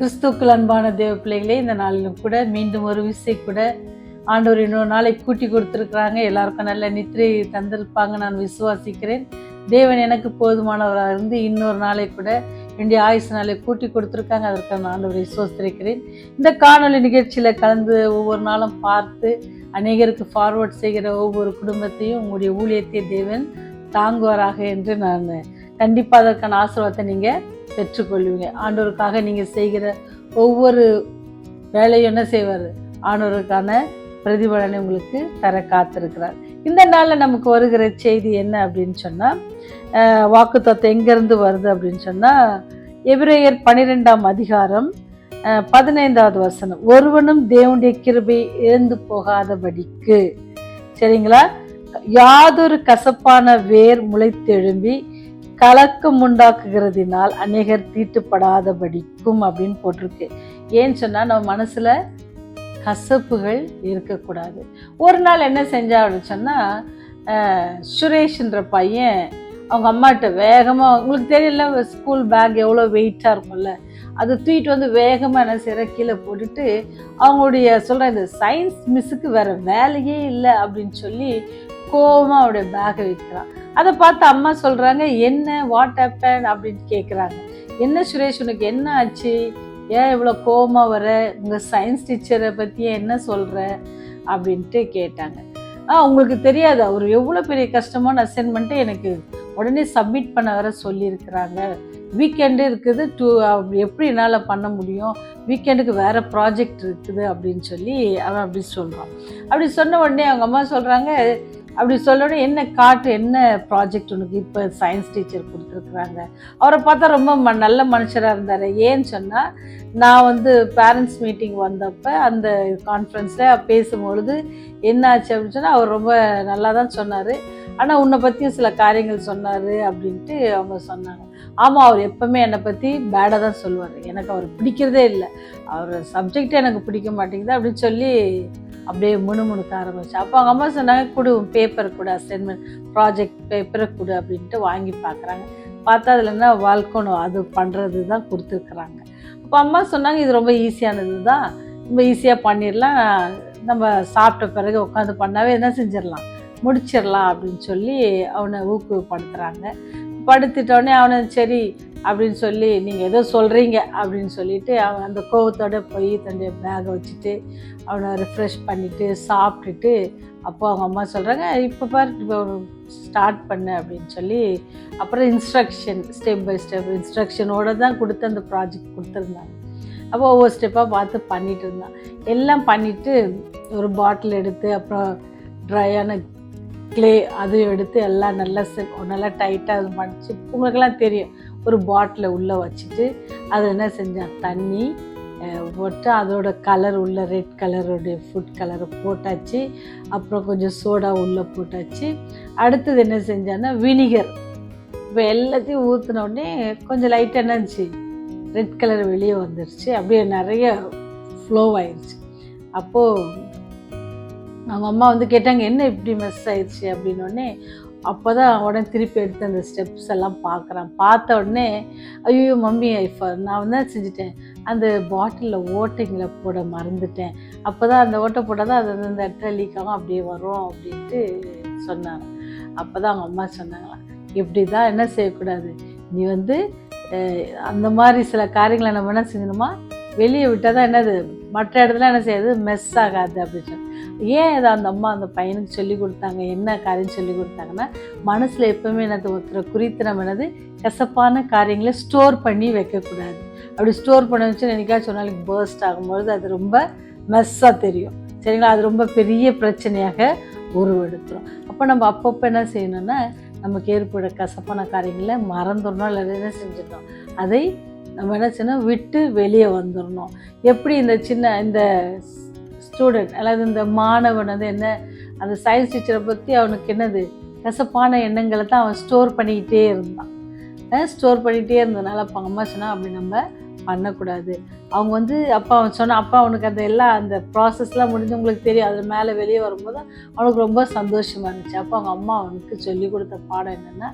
கிறிஸ்துக்கள் அன்பான தேவ பிள்ளைகளே, இந்த நாளிலும் கூட மீண்டும் ஒரு விசை கூட ஆண்டவர் இன்னொரு நாளை கூட்டி கொடுத்துருக்குறாங்க. எல்லாருக்கும் நல்ல நித்திரை தந்திருப்பாங்க நான் விசுவாசிக்கிறேன். தேவன் எனக்கு போதுமானவராக இருந்து இன்னொரு நாளை கூட என்னுடைய ஆயுசு நாளை கூட்டி கொடுத்துருக்காங்க. அதற்கு நான் ஆண்டவரை விசுவாசிக்கிறேன். இந்த காணொலி நிகழ்ச்சியில் கலந்து ஒவ்வொரு நாளும் பார்த்து அநேகருக்கு ஃபார்வர்ட் செய்கிற ஒவ்வொரு குடும்பத்தையும் உங்களுடைய ஊழியத்தை தேவன் தாங்குவாராக என்று நான் கண்டிப்பாக அதற்கான ஆசீர்வாதத்தை நீங்கள் பெற்றுக்கொள்வீங்க. ஆண்டவருக்காக நீங்கள் செய்கிற ஒவ்வொரு வேலையும் என்ன செய்வார்? ஆண்டவருக்கான பிரதிபலனை உங்களுக்கு தர காத்திருக்கிறார். இந்த நாளில் நமக்கு வருகிற செய்தி என்ன அப்படின்னு சொன்னால், வாக்குத்தத்தம் எங்கேருந்து வருது அப்படின்னு சொன்னால், எபிரேயர் 12ஆம் அதிகாரம் 15வது வசனம். ஒருவனும் தேவனுடைய கிருபை இழந்து போகாதபடிக்கு, சரிங்களா, யாதொரு கசப்பான வேர் முளைத்தெழும்பி கலக்கம் உண்டாக்குகிறதினால் அநேகர் தீட்டுப்படாதபடிக்கும் அப்படின்னு போட்டிருக்கு. ஏன்னு சொன்னால் நம்ம மனசில் கசப்புகள் இருக்கக்கூடாது. ஒரு நாள் என்ன செஞ்சா அப்படின்னு சொன்னால், சுரேஷ்ன்ற பையன் அவங்க அம்மாட்ட வேகமாக, உங்களுக்கு தெரியல ஸ்கூல் பேக் எவ்வளோ வெயிட்டாக இருக்கும்ல, அதை தூக்கிட்டு வந்து வேகமாக என்ன செய்கிற கீழே போட்டுட்டு அவங்களுடைய சொல்கிற இந்த சயின்ஸ் மிஸ்ஸுக்கு வேறு வேலையே இல்லை அப்படின்னு சொல்லி கோவமாக அவருடைய பேக்கை வைக்கிறான். அதை பார்த்து அம்மா சொல்கிறாங்க, என்ன வாட் ஹேப்பன் அப்படின்னு கேட்குறாங்க. என்ன சுரேஷ், உனக்கு என்ன ஆச்சு, ஏன் இவ்வளோ கோவமாக வர, உங்கள் சயின்ஸ் டீச்சரை பற்றி என்ன சொல்கிற அப்படின்ட்டு கேட்டாங்க. உங்களுக்கு தெரியாது அவர் எவ்வளோ பெரிய கஷ்டமான அசைன்மெண்ட்டை எனக்கு உடனே சப்மிட் பண்ண வர சொல்லியிருக்கிறாங்க. வீக்கெண்டு இருக்குது, எப்படி என்னால் பண்ண முடியும், வீக்கெண்டுக்கு வேறு ப்ராஜெக்ட் இருக்குது அப்படின்னு சொல்லி அவன் அப்படி சொல்கிறான். அப்படி சொன்ன உடனே அவங்க அம்மா சொல்கிறாங்க, அப்படி சொல்லணும், என்ன காட்டு, என்ன ப்ராஜெக்ட் உனக்கு இப்போ சயின்ஸ் டீச்சர் கொடுத்துருக்குறாங்க. அவரை பார்த்தா ரொம்ப நல்ல மனுஷராக இருந்தார். ஏன்னு சொன்னால், நான் வந்து பேரண்ட்ஸ் மீட்டிங் வந்தப்போ அந்த கான்ஃபரன்ஸில் பேசும்பொழுது என்னாச்சு அப்படின்னு சொன்னால், அவர் ரொம்ப நல்லா தான் சொன்னார், ஆனால் உன்னை பற்றியும் சில காரியங்கள் சொன்னார் அப்படின்ட்டு அவங்க சொன்னாங்க. ஆமாம், அவர் எப்போவுமே என்னை பற்றி பேடாக தான் சொல்லுவார், எனக்கு அவர் பிடிக்கிறதே இல்லை, அவர் சப்ஜெக்டே எனக்கு பிடிக்க மாட்டேங்குது அப்படின்னு சொல்லி அப்படியே முணுமுணுக்க ஆரம்பிச்சு. அப்போ அவங்க அம்மா சொன்னாங்க, கொடு பேப்பர் கொடு, அசைன்மெண்ட் ப்ராஜெக்ட் பேப்பரை கொடு அப்படின்ட்டு வாங்கி பார்க்குறாங்க. பார்த்தா அதில் என்ன வளர்க்கணும் அது பண்ணுறது தான் கொடுத்துருக்குறாங்க. அப்போ அம்மா சொன்னாங்க, இது ரொம்ப ஈஸியானது தான், ரொம்ப ஈஸியாக பண்ணிடலாம், நம்ம சாப்பிட்ட பிறகு உட்காந்து பண்ணாவே என்ன செஞ்சிடலாம், முடிச்சிடலாம் அப்படின்னு சொல்லி அவனை ஊக்குவப்படுத்துகிறாங்க. படுத்துட்டோடனே அவனை சரி அப்படின்னு சொல்லி, நீங்கள் ஏதோ சொல்கிறீங்க அப்படின்னு சொல்லிட்டு அவன் அந்த கோவத்தோடு போய் தன்னுடைய பேகை வச்சுட்டு அவனை ரிஃப்ரெஷ் பண்ணிவிட்டு சாப்பிட்டுட்டு, அப்போ அவங்க அம்மா சொல்கிறாங்க, இப்போ பாரு, இப்போ ஸ்டார்ட் பண்ணு அப்படின்னு சொல்லி அப்புறம் இன்ஸ்ட்ரக்ஷன், ஸ்டெப் பை ஸ்டெப் இன்ஸ்ட்ரக்ஷனோடு தான் கொடுத்து அந்த ப்ராஜெக்ட் கொடுத்துருந்தாங்க. அப்போ ஒவ்வொரு ஸ்டெப்பாக பார்த்து பண்ணிகிட்டு இருந்தான். எல்லாம் பண்ணிவிட்டு ஒரு பாட்டில் எடுத்து அப்புறம் ட்ரையான க்ளே அதையும் எடுத்து எல்லாம் நல்லா டைட்டாக அது மடித்து, உங்களுக்கெல்லாம் தெரியும், ஒரு பாட்டிலை உள்ளே வச்சுட்டு அதை என்ன செஞ்சான், தண்ணி போட்டு அதோட கலர் உள்ள ரெட் கலருடைய ஃபுட் கலரை போட்டாச்சு. அப்புறம் கொஞ்சம் சோடா உள்ளே போட்டாச்சு. அடுத்தது என்ன செஞ்சான்னா வினிகர். இப்போ எல்லாத்தையும் ஊற்றின உடனே கொஞ்சம் லைட்டாக என்னச்சு, ரெட் கலர் வெளியே வந்துடுச்சு, அப்படியே நிறைய ஃப்ளோ ஆயிடுச்சு. அப்போது அவங்க அம்மா வந்து கேட்டாங்க, என்ன இப்படி மிஸ் ஆயிடுச்சு அப்படின்னோடனே, அப்போ தான் உடனே திருப்பி எடுத்து அந்த ஸ்டெப்ஸ் எல்லாம் பார்க்குறான். பார்த்த உடனே, ஐயோ மம்மி, நான் வந்து செஞ்சுட்டேன், அந்த பாட்டிலில் ஓட்டைங்களை போட மறந்துட்டேன், அப்போ தான் அந்த ஓட்டை போட்டால் தான் அது வந்து அந்த இடத்துல லீக் ஆகும், அப்படியே வரும் அப்படின்ட்டு சொன்னாங்க. அப்போ தான் அவங்க அம்மா சொன்னாங்களாம், இப்படி தான் என்ன செய்யக்கூடாது, நீ வந்து அந்த மாதிரி சில காரியங்களை நம்ம என்ன செஞ்சணுமா, வெளியே விட்டால் தான் என்னது, மற்ற இடத்துல என்ன செய்யாது, மெஸ் ஆகாது அப்படின்னு சொல்லி. ஏன் இதை அந்த அம்மா அந்த பையனுக்கு சொல்லி கொடுத்தாங்க, என்ன காரியம் சொல்லி கொடுத்தாங்கன்னா, மனசில் எப்போவுமே என்னது ஒருத்தரை குறித்து நம்ம என்னது கசப்பான காரியங்களை ஸ்டோர் பண்ணி வைக்கக்கூடாது. அப்படி ஸ்டோர் பண்ண வச்சு என்னைக்காச்சும் ஒரு நாளைக்கு பர்ஸ்ட் ஆகும்பொழுது அது ரொம்ப மெஸ்ஸாக தெரியும், சரிங்களா, அது ரொம்ப பெரிய பிரச்சனையாக உருவெடுத்துரும். அப்போ நம்ம அப்பப்போ என்ன செய்யணும்னா, நமக்கு ஏற்பட கசப்பான காரியங்களை மறந்துடணும், இல்லை என்ன செஞ்சிடணும், அதை நம்ம என்ன செய்யணும், விட்டு வெளியே வந்துடணும். எப்படி இந்த ஸ்டூடெண்ட் அல்லது இந்த மாணவன் வந்து என்ன, அந்த சயின்ஸ் டீச்சரை பற்றி அவனுக்கு என்னது கசப்பான எண்ணங்களை தான் அவன் ஸ்டோர் பண்ணிக்கிட்டே இருந்தான். ஸ்டோர் பண்ணிகிட்டே இருந்ததுனால அப்போ அம்மா சொன்னால், அப்படி நம்ம பண்ணக்கூடாது. அவங்க வந்து அப்பா அவன் சொன்னான். அப்பா அவனுக்கு அந்த எல்லாம் அந்த ப்ராசஸ்லாம் முடிஞ்சு உங்களுக்கு தெரியும். அதில் மேலே வெளியே வரும்போது அவனுக்கு ரொம்ப சந்தோஷமாக இருந்துச்சு. அப்போ அவங்க அம்மா அவனுக்கு சொல்லிக் கொடுத்த பாடம் என்னென்னா,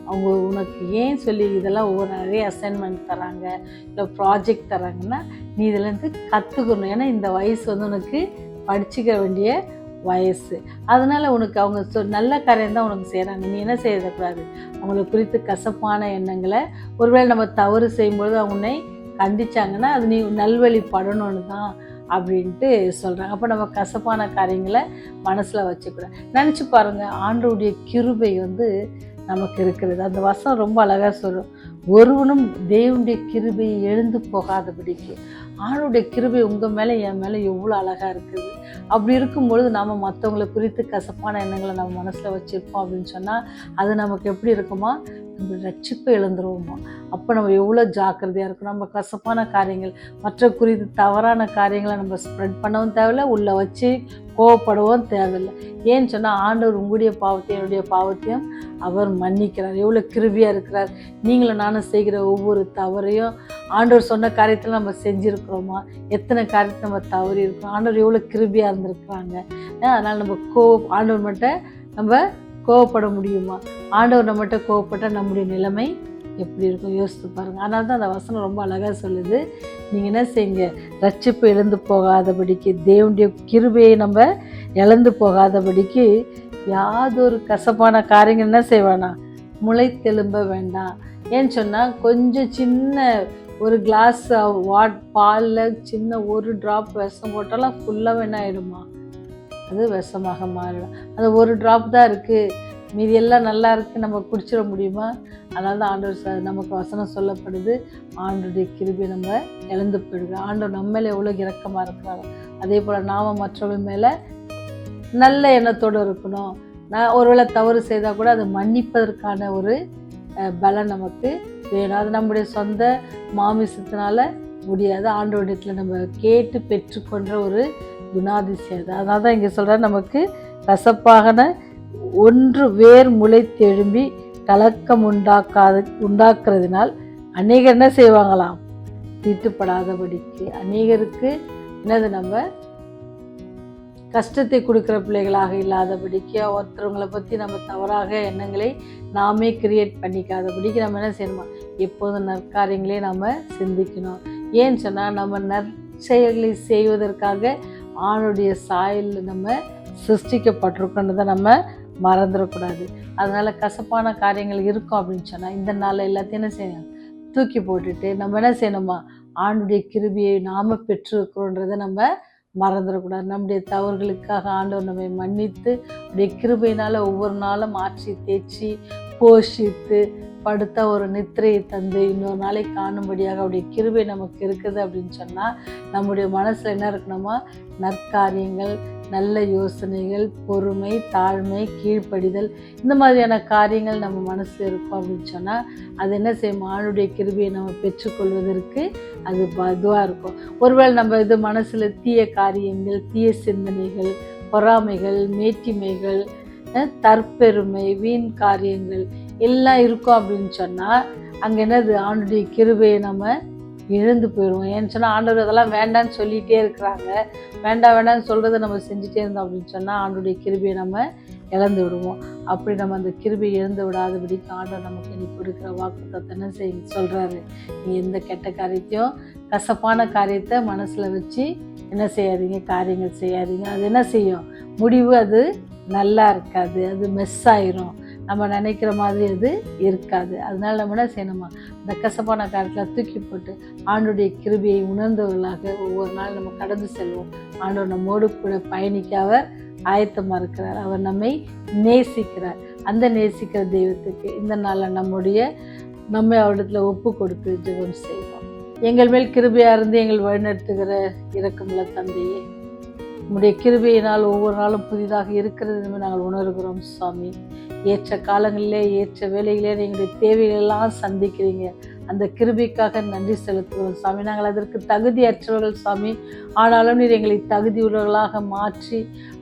அவங்க உனக்கு ஏன் சொல்லி இதெல்லாம் ஒவ்வொரு நிறைய அசைன்மெண்ட் தராங்க, இல்லை ப்ராஜெக்ட் தராங்கன்னா நீ இதுலேருந்து கற்றுக்கணும். ஏன்னா இந்த வயசு வந்து உனக்கு படிச்சுக்க வேண்டிய வயசு. அதனால் உனக்கு அவங்க நல்ல காரியம் தான் உனக்கு செய்கிறாங்க. நீ என்ன செய்யக்கூடாது, அவங்கள குறித்து கசப்பான எண்ணங்களை, ஒருவேளை நம்ம தவறு செய்யும்பொழுது அவங்க உன்னை கண்டிச்சாங்கன்னா அது நீ நல்வழி படணும்னு தான் அப்படின்ட்டு சொல்கிறாங்க. அப்போ நம்ம கசப்பான காரியங்களை மனசில் வச்சுக்கூடாது. நினச்சி பாருங்கள், ஆண்டவருடைய கிருபை வந்து நமக்கு இருக்கிறது. அந்த வசனம் ரொம்ப அழகாக சொல்லும், ஒருவனும் தேவனுடைய கிருபையை எழுந்து போகாதபடிக்கு. ஆண்டவருடைய கிருபை உங்கள் மேலே என் மேலே எவ்வளோ அழகாக இருக்குது. அப்படி இருக்கும்பொழுது நம்ம மற்றவங்களை குறித்து கசப்பான எண்ணங்களை நம்ம மனசில் வச்சுருப்போம் அப்படின்னு சொன்னால் அது நமக்கு எப்படி இருக்குமா, நம்ம ரட்சிப்பை இழந்துருவோமா. அப்போ நம்ம எவ்வளோ ஜாக்கிரதையாக இருக்கும். நம்ம கசப்பான காரியங்கள், மற்ற குறித்து தவறான காரியங்களை நம்ம ஸ்ப்ரெட் பண்ணவும் தேவையில்லை, உள்ளே வச்சு கோவப்படவும் தேவையில்லை. ஏன்னு சொன்னால் ஆண்டவர் உங்களுடைய பாவத்தையும் என்னுடைய பாவத்தையும் அவர் மன்னிக்கிறார். எவ்வளோ கிருபியாக இருக்கிறார். நீங்களும் நானும் செய்கிற ஒவ்வொரு தவறையும் ஆண்டவர் சொன்ன காரியத்தில் நம்ம செஞ்சுருக்கிறோமா, எத்தனை காரியத்தை நம்ம தவறி இருக்கிறோம், ஆண்டவர் எவ்வளோ கிருபியாக இருந்திருக்கிறாங்க. அதனால் நம்ம ஆண்டவர் மட்டும் நம்ம கோவப்பட முடியுமா, ஆண்டவர் நம்மகிட்ட கோவப்பட்டால் நம்முடைய நிலைமை எப்படி இருக்கும் யோசித்து பாருங்கள். அதனால தான் அந்த வசனம் ரொம்ப அழகாக சொல்லுது, நீங்கள் என்ன செய்யுங்க, ரட்சிப்பு இழந்து போகாதபடிக்கு, தேவனுடைய கிருபையை நம்ம இழந்து போகாதபடிக்கு யாதொரு கசப்பான காரியங்கள் என்ன செய்வானா முளைத்தெலும்ப வேண்டாம். ஏன்னு சொன்னால் கொஞ்சம் சின்ன ஒரு கிளாஸ் பாலில் சின்ன ஒரு ட்ராப் விஷம் போட்டாலும் ஃபுல்லாக என்ன ஆகிடுமா, அது விஷமாக மாறிடும். அது ஒரு ட்ராப் தான் இருக்குது, மீதி எல்லாம் நல்லா இருக்குது, நம்ம குடிச்சிட முடியுமா. அதனால தான் ஆண்டவர் நமக்கு வசனம் சொல்லப்படுது, ஆண்டவருடைய கிருபை நம்ம இழந்து போயிடுறோம். ஆண்டவர் நம்ம மேலே எவ்வளோ இரக்கமாக இருக்கிறாங்க. அதே போல் நாம் மற்றவர்கள் மேலே நல்ல எண்ணத்தோடு இருக்கணும். நான் ஒருவேளை தவறு செய்தால் கூட அதை மன்னிப்பதற்கான ஒரு பலம் நமக்கு வேணும். அது நம்முடைய சொந்த மாமிசத்தினால முடியாது, ஆண்டவரிடத்தில் நம்ம கேட்டு பெற்றுக்கொண்ட ஒரு குணாதிசயம். அதனால தான் இங்கே சொல்கிறார், நமக்கு கசப்பாகன ஒன்று வேர் முளைத்தெழும்பி கலக்கம் உண்டாக்குறதுனால் அநேகர் என்ன செய்வாங்களாம், தீட்டுப்படாதபடிக்கு. அநேகருக்கு என்னது, நம்ம கஷ்டத்தை கொடுக்குற பிள்ளைகளாக இல்லாதபடிக்கு, ஒருத்தவங்களை பற்றி நம்ம தவறாக எண்ணங்களை நாமே கிரியேட் பண்ணிக்காதபடிக்கு நம்ம என்ன செய்யணுமா, எப்போதும் நற்காரியங்களே நம்ம சிந்திக்கணும். ஏன்னு சொன்னால் நம்ம நற்செயல்களை செய்வதற்காக ஆணுடைய சாயலில் நம்ம சிருஷ்டிக்கப்பட்டிருக்கோன்றதை நம்ம மறந்துடக்கூடாது. அதனால் கசப்பான காரியங்கள் இருக்கும் அப்படின்னு சொன்னால் இந்த நாளில் எல்லாத்தையும் என்ன செய்யணும், தூக்கி போட்டுட்டு நம்ம என்ன செய்யணுமா, ஆண்டுடைய கிருபையை நாம் பெற்றிருக்கிறோன்றதை நம்ம மறந்துடக்கூடாது. நம்முடைய தவறுகளுக்காக ஆண்டவர் நம்மை மன்னித்து அப்படியே கிருபையினால் ஒவ்வொரு நாளும் ஆற்றி தேய்ச்சி போஷித்து படுத்த ஒரு நித்திரையை தந்து இன்னொரு நாளை காணும்படியாக அவருடைய கிருபை நமக்கு இருக்குது அப்படின்னு சொன்னால் நம்முடைய மனசில் என்ன இருக்கணுமா, நற்காரியங்கள், நல்ல யோசனைகள், பொறுமை, தாழ்மை, கீழ்ப்படிதல், இந்த மாதிரியான காரியங்கள் நம்ம மனசில் இருக்கும் அப்படின்னு சொன்னால் அது என்ன செய்யும், ஆணுடைய கிருபையை நம்ம பெற்றுக்கொள்வதற்கு அது இதுவாக இருக்கும். ஒருவேளை நம்ம இது மனசில் தீய காரியங்கள், தீய சிந்தனைகள், பொறாமைகள், மேட்டிமைகள், தற்பெருமை, வீண் காரியங்கள் எல்லாம் இருக்கும் அப்படின்னு சொன்னால் அங்கே என்னது, ஆண்டுடைய கிருபையை நம்ம இழந்து போயிடுவோம். ஏன்னு சொன்னால் ஆண்டவர் அதெல்லாம் வேண்டான்னு சொல்லிகிட்டே இருக்கிறாங்க. வேண்டான்னு சொல்கிறத நம்ம செஞ்சுட்டே இருந்தோம் அப்படின்னு சொன்னால் ஆண்டுடைய கிருபையை நம்ம இழந்து விடுவோம். அப்படி நம்ம அந்த கிருபையை இழந்து விடாதபடிக்கு ஆண்டவர் நமக்கு இன்னைக்கு கொடுக்குற வாக்குத்தத்தம் என்ன சொல்கிறாரு, நீ எந்த கெட்ட காரியத்தையும் கசப்பான காரியத்தை மனசில் வச்சு என்ன செய்யாதீங்க, காரியங்கள் செய்யாதீங்க. அது என்ன செய்யும், முடிவு அது நல்லா இருக்காது, அது மெஸ் ஆயிரும், நம்ம நினைக்கிற மாதிரி அது இருக்காது. அதனால நம்ம என்ன செய்யணுமா, இந்த கசப்பான காரியத்தில் தூக்கி போட்டு ஆண்டோடைய கிருபையை உணர்ந்தவர்களாக ஒவ்வொரு நாள் நம்ம கடந்து செல்வோம். ஆண்டவர் நம்மோடு கூட பயணிக்க அவர் ஆயத்தமாக இருக்கிறார். அவர் நம்மை நேசிக்கிறார். அந்த நேசிக்கிற தெய்வத்துக்கு இந்த நாளில் நம்மை அவரிடத்தில் ஒப்பு கொடுத்து ஜெபம் செய்வோம். எங்கள் மேல் கிருபையாக இருந்து எங்கள் வழிநடத்துகிற இரக்கமுள்ள தந்தையே, உம்முடைய கிருபையினால் ஒவ்வொரு நாளும் புதிதாக இருக்கிறது என்று நாங்கள் உணர்கிறோம் சுவாமி. ஏற்ற காலங்களிலே ஏற்ற வேலைகளே எங்களுடைய தேவைகளெல்லாம் சந்திக்கிறீங்க. அந்த கிருபைக்காக நன்றி செலுத்துகிறோம் சுவாமி. நாங்கள் அதற்கு தகுதியற்றவர்கள் சுவாமி, ஆனாலும் நீர் எங்களை தகுதி உள்ளவர்களாக மாற்றி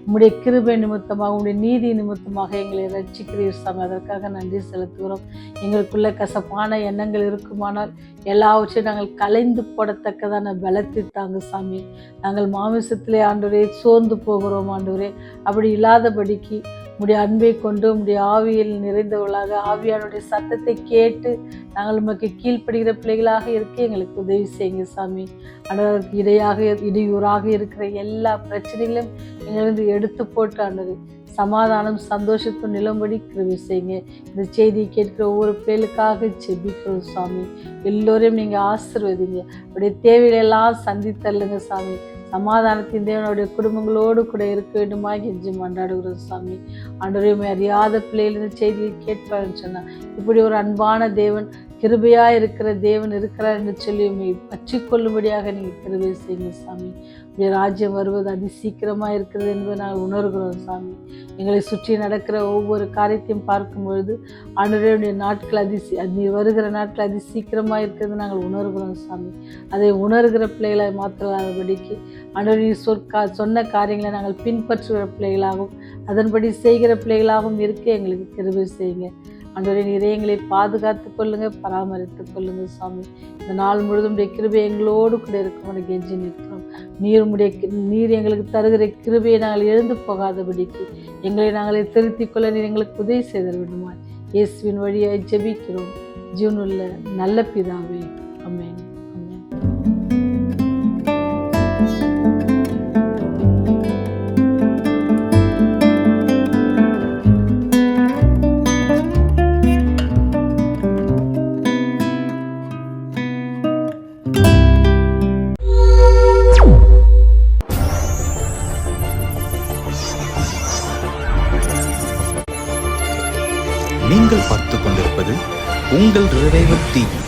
உம்முடைய கிருபை நிமித்தமாக உம்முடைய நீதி நிமித்தமாக எங்களை ரட்சிக்கிறீர் சாமி. அதற்காக நன்றி செலுத்துகிறோம். எங்களுக்குள்ள கசப்பான எண்ணங்கள் இருக்குமானால் எல்லாவற்றையும் நாங்கள் கலைந்து போடத்தக்கதான பலத்தை தாங்க சாமி. நாங்கள் மாமிசத்திலே ஆண்டவரே சோர்ந்து போகிறோம் ஆண்டவரே. அப்படி இல்லாதபடிக்கு உம்முடைய அன்பை கொண்டு உம்முடைய ஆவியில் நிறைந்தவர்களாக ஆவியானுடைய சத்தத்தை கேட்டு நாங்கள் உமக்கு கீழ்ப்படுகிற பிள்ளைகளாக இருக்க எங்களுக்கு உதவி செய்யுங்க சாமி. ஆண்டவருக்கு இடையூறாக இருக்கிற எல்லா பிரச்சனைகளும் எங்களிருந்து எடுத்து போட்டு ஆண்டவரே சமாதானம் சந்தோஷத்தும் நிலம்படி கிருபை செய்யுங்க. இந்த செய்தியை கேட்கிற ஒவ்வொரு பிள்ளைகளுக்காக ஜெபிக்கிறோம் சாமி. எல்லோரையும் நீங்கள் ஆசீர்வதிங்க. அவருடைய தேவைகளெல்லாம் சந்தித்தள்ளுங்க சாமி. சமாதானத்தின் தேவனுடைய குடும்பங்களோடு கூட இருக்க வேண்டுமா கெஞ்சி மன்றாடுகிறோம் சாமி. ஆண்டவரையுமே அறியாத பிள்ளைகள் இந்த செய்தியை கேட்பாருன்னு சொன்னால் இப்படி ஒரு அன்பான தேவன் கிருபையாக இருக்கிற தேவன் இருக்கிறார் என்று சொல்லி பற்றி கொள்ளும்படியாக நீங்கள் கிருபை செய்யுங்க சாமி. உடைய ராஜ்யம் வருவது அதி சீக்கிரமாக இருக்கிறது என்பதை நாங்கள் உணர்கிறோம் சாமி. எங்களை சுற்றி நடக்கிற ஒவ்வொரு காரியத்தையும் பார்க்கும் பொழுது ஆண்டவருடைய நாட்கள் நீ வருகிற நாட்கள் அதி சீக்கிரமாக இருக்கிறது நாங்கள் உணர்கிறோம் சாமி. அதை உணர்கிற பிள்ளைகளை மாற்றலாதபடிக்கு ஆண்டவர் சொன்ன காரியங்களை நாங்கள் பின்பற்றுகிற பிள்ளைகளாகவும் அதன்படி செய்கிற பிள்ளைகளாகவும் இருக்க எங்களுக்கு கிருபை செய்யுங்க. ஆண்டவரே நீரே எங்களை பாதுகாத்து கொள்ளுங்க, பராமரித்து கொள்ளுங்க சாமி. இந்த நாள் முழுதும் கிருபை எங்களோடு கூட இருக்கும் கெஞ்சி நிற்கிறோம். நீர் எங்களுக்கு தருகிற கிருபையை நாங்கள் எழுந்து போகாதபடிக்கு எங்களை நாங்களே திருத்திக் கொள்ள நீர் எங்களுக்கு உதவி செய்த வேண்டுமா இயேசுவின் வழியாய் ஜெபிக்கிறோம் ஜீவனுள்ள நல்ல பிதாவே. ஆமென். நீங்கள் பார்த்துக் கொண்டிருப்பது உங்கள் ரிவைவல் டிவி.